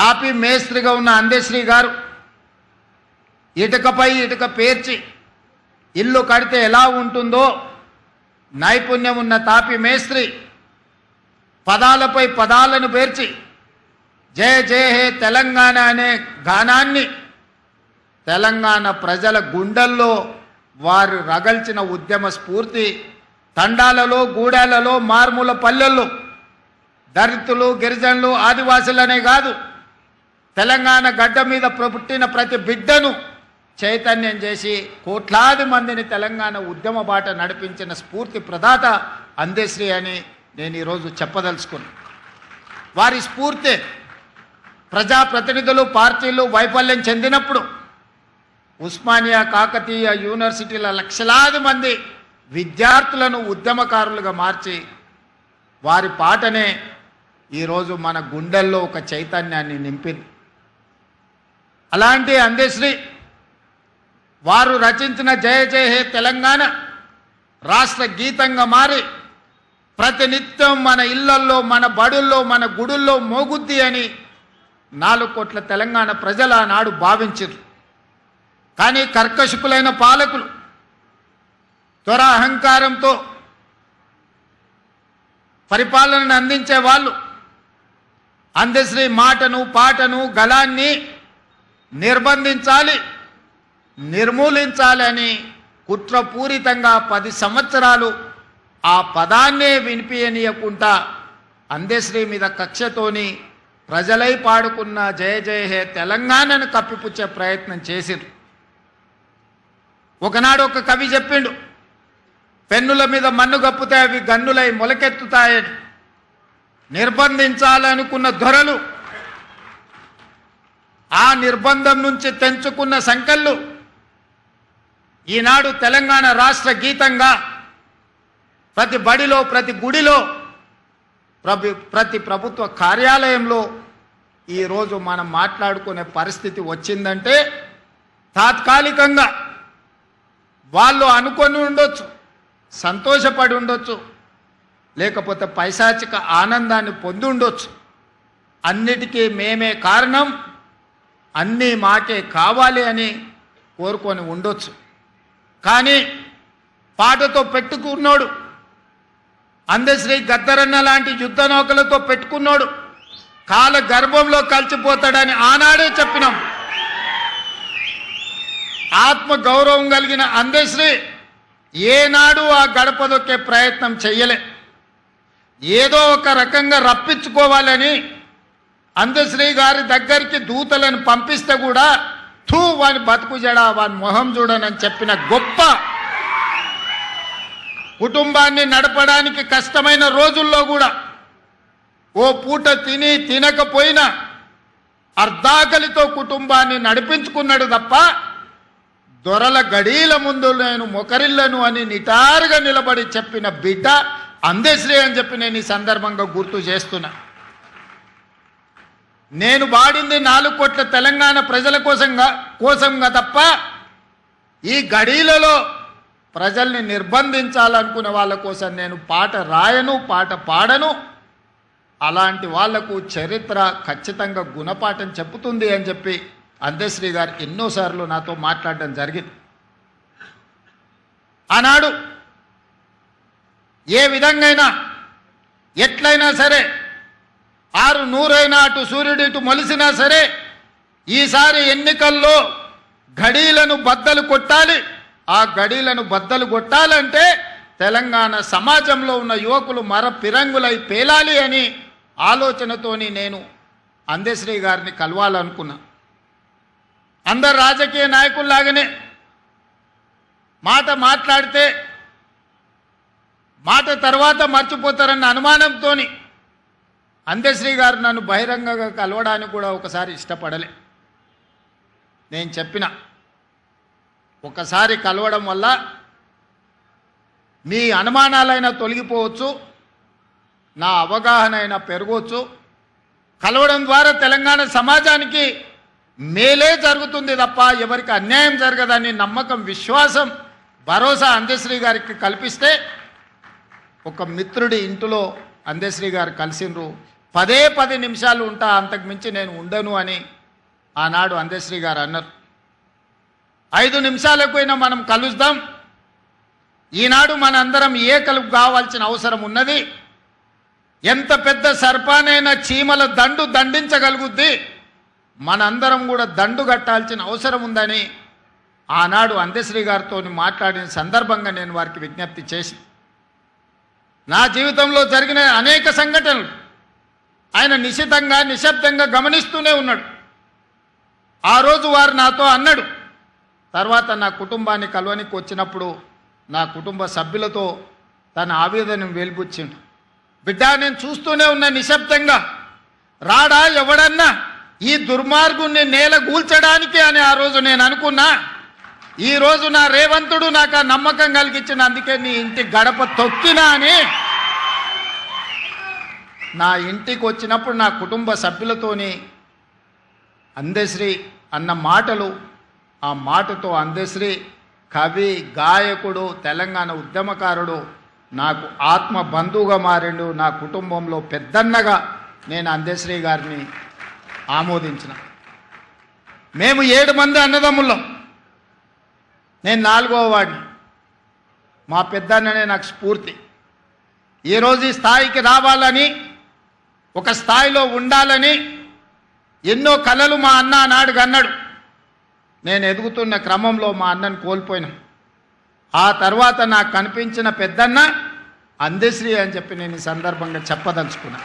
తాపీ మేస్త్రిగా ఉన్న అందశ్రీ గారు ఇటుకపై ఇటుక పేర్చి ఇల్లు కడితే ఎలా ఉంటుందో నైపుణ్యం ఉన్న తాపీ మేస్త్రి పదాలపై పదాలను పేర్చి జయ జయ హే తెలంగాణ అనే గానాన్ని తెలంగాణ ప్రజల గుండెల్లో వారు రగల్చిన ఉద్యమ స్ఫూర్తి తండాలలో గూడాలలో మార్మూల పల్లెల్లో దళితులు గిరిజనులు ఆదివాసులనే కాదు తెలంగాణ గడ్డ మీద పుట్టిన ప్రతి బిడ్డను చైతన్యం చేసి కోట్లాది మందిని తెలంగాణ ఉద్యమ బాట నడిపించిన స్ఫూర్తి ప్రదాత అందశ్రీ అని నేను ఈరోజు చెప్పదలుచుకున్నాను. వారి స్ఫూర్తి ప్రజాప్రతినిధులు పార్టీలు వైఫల్యం చెందినప్పుడు ఉస్మానియా కాకతీయ యూనివర్సిటీల లక్షలాది మంది విద్యార్థులను ఉద్యమకారులుగా మార్చి వారి పాటనే ఈరోజు మన గుండెల్లో ఒక చైతన్యాన్ని నింపింది. అలాంటి అందశ్రీ వారు రచించిన జయ జయ హే తెలంగాణ రాష్ట్ర గీతంగా మారి ప్రతినిత్యం మన ఇళ్లల్లో మన బడుల్లో మన గుడుల్లో మోగుద్ది అని 4 కోట్ల తెలంగాణ ప్రజలు ఆనాడు భావించారు. కానీ కర్కశకులైన పాలకులు త్వర అహంకారంతో పరిపాలనను అందించే వాళ్ళు అందశ్రీ మాటను పాటను గళాన్ని నిర్బంధించాలి నిర్మూలించాలి అని కుట్రపూరితంగా 10 సంవత్సరాలు ఆ పదాన్నే వినిపించనీయకుండా అందశ్రీ మీద కక్షతోని ప్రజలై పాడుకున్న జయ జయ హే తెలంగాణను కప్పిపుచ్చే ప్రయత్నం చేసిరు. ఒకనాడు ఒక కవి చెప్పిండు, పెన్నుల మీద మన్ను గప్పుతే అవి గన్నులై మొలకెత్తుతాయని. నిర్బంధించాలనుకున్న దొరలు ఆ నిర్బంధం నుంచి తెంచుకున్న సంకళ్ళు ఈనాడు తెలంగాణ రాష్ట్ర గీతంగా ప్రతి బడిలో ప్రతి గుడిలో ప్రతి ప్రభుత్వ కార్యాలయంలో ఈరోజు మనం మాట్లాడుకునే పరిస్థితి వచ్చిందంటే తాత్కాలికంగా వాళ్ళు అనుకొని ఉండొచ్చు, సంతోషపడి ఉండొచ్చు, లేకపోతే పైశాచిక ఆనందాన్ని పొంది ఉండొచ్చు. అన్నిటికీ మేమే కారణం, అన్నీ మాకే కావాలి అని కోరుకొని ఉండొచ్చు. కానీ పాటతో పెట్టుకున్నాడు అందశ్రీ గద్దరన్న లాంటి యుద్ధ నౌకలతో పెట్టుకున్నాడు కాల గర్భంలో కలిసిపోతాడని ఆనాడే చెప్పినాం. ఆత్మ గౌరవం కలిగిన అందశ్రీ ఏనాడు ఆ గడప దొక్కే ప్రయత్నం చెయ్యలే. ఏదో ఒక రకంగా రప్పించుకోవాలని అందశ్రీ గారి దగ్గరికి దూతలను పంపిస్తే కూడా వాని బతుకు జడా వాని మొహం చూడనని చెప్పిన గొప్ప కుటుంబాన్ని నడపడానికి కష్టమైన రోజుల్లో కూడా ఓ పూట తిని తినకపోయినా అర్ధాకలితో కుటుంబాన్ని నడిపించుకున్నాడు తప్ప దొరల గడీల ముందు నేను మొకరిల్లను అని నిటారుగా నిలబడి చెప్పిన బిడ్డ అందశ్రీ అని చెప్పి నేను ఈ సందర్భంగా గుర్తు చేస్తున్నా. నేను వాడింది 4 కోట్ల తెలంగాణ ప్రజల కోసంగా తప్ప ఈ గడీలలో ప్రజల్ని నిర్బంధించాలనుకునే వాళ్ళ కోసం నేను పాట రాయను, పాట పాడను. అలాంటి వాళ్లకు చరిత్ర ఖచ్చితంగా గుణపాఠం చెప్పుతుంది అని చెప్పి అందశ్రీ గారు ఎన్నోసార్లు నాతో మాట్లాడడం జరిగింది. ఆనాడు ఏ విధంగా ఎట్లయినా సరే 600 అటు సూర్యుడు ఇటు మొలిసినా సరే ఈసారి ఎన్నికల్లో గడీలను బద్దలు కొట్టాలి. ఆ గడీలను బద్దలు కొట్టాలంటే తెలంగాణ సమాజంలో ఉన్న యువకులు పిరంగులై పేలాలి అని ఆలోచనతోని నేను అందశ్రీ గారిని కలవాలనుకున్నా. అందరు రాజకీయ నాయకుల్లాగానే మాట్లాడితే మాట తర్వాత మర్చిపోతారన్న అనుమానంతో అందశ్రీ గారు నన్ను బహిరంగంగా కలవడానికి కూడా ఒకసారి ఇష్టపడలే. నేను చెప్పిన ఒకసారి కలవడం వల్ల మీ అనుమానాలైనా తొలగిపోవచ్చు, నా అవగాహన అయినా పెరగవచ్చు. కలవడం ద్వారా తెలంగాణ సమాజానికి మేలే జరుగుతుంది తప్ప ఎవరికి అన్యాయం జరగదని నమ్మకం, విశ్వాసం, భరోసా అందశ్రీ గారికి కల్పిస్తే ఒక మిత్రుడి ఇంటిలో అందశ్రీ గారు కలిసిండ్రు. 10 నిమిషాలు ఉంటా, అంతకు మించి నేను ఉండను అని ఆనాడు అందశ్రీ గారు అన్నారు. 5 నిమిషాలకు అయినా మనం కలుద్దాం. ఈనాడు మనందరం ఏకలు కావాల్సిన అవసరం ఉన్నది. ఎంత పెద్ద సర్పానైనా చీమల దండు దండించగలుగుద్ది, మనందరం కూడా దండు కట్టాల్సిన అవసరం ఉందని ఆనాడు అందశ్రీ గారితో మాట్లాడిన సందర్భంగా నేను వారికి విజ్ఞప్తి చేసి, నా జీవితంలో జరిగిన అనేక సంఘటనలు ఆయన నిశితంగా నిశ్శబ్దంగా గమనిస్తూనే ఉన్నాడు. ఆ రోజు వారు నాతో అన్నాడు, తర్వాత నా కుటుంబాన్ని కలవనికి వచ్చినప్పుడు నా కుటుంబ సభ్యులతో తన ఆవేదనను వెలిబుచ్చిండు. బిడ్డ, నేను చూస్తూనే ఉన్నా నిశ్శబ్దంగా, రాడా ఎవడన్నా ఈ దుర్మార్గుణ్ణి నేల కూల్చడానికి అని ఆ రోజు నేను అనుకున్నా. ఈ రోజు నా రేవంతుడు నాకు ఆ నమ్మకం కలిగించిన, అందుకే నీ ఇంటి గడప తొక్కినా అని నా ఇంటికి వచ్చినప్పుడు నా కుటుంబ సభ్యులతోని అందశ్రీ అన్న మాటలు, ఆ మాటతో అందశ్రీ కవి, గాయకుడు, తెలంగాణ ఉద్యమకారుడు నాకు ఆత్మ బంధువుగా మారిండు. నా కుటుంబంలో పెద్దన్నగా నేను అందశ్రీ గారిని ఆమోదించిన. మేము 7 మంది అన్నదమ్ముళ్ళం, నేను 4వ వాడిని. మా పెద్దన్ననే నాకు స్ఫూర్తి. ఈరోజు ఈ స్థాయికి రావాలని, ఒక స్థాయిలో ఉండాలని ఎన్నో కలలు మా అన్న నాడు అన్నాడు. నేను ఎదుగుతున్న క్రమంలో మా అన్నను కోల్పోయినా. ఆ తర్వాత నాకు కనిపించిన పెద్దన్న అందశ్రీ అని చెప్పి నేను ఈ సందర్భంగా చెప్పదలుచుకున్నా.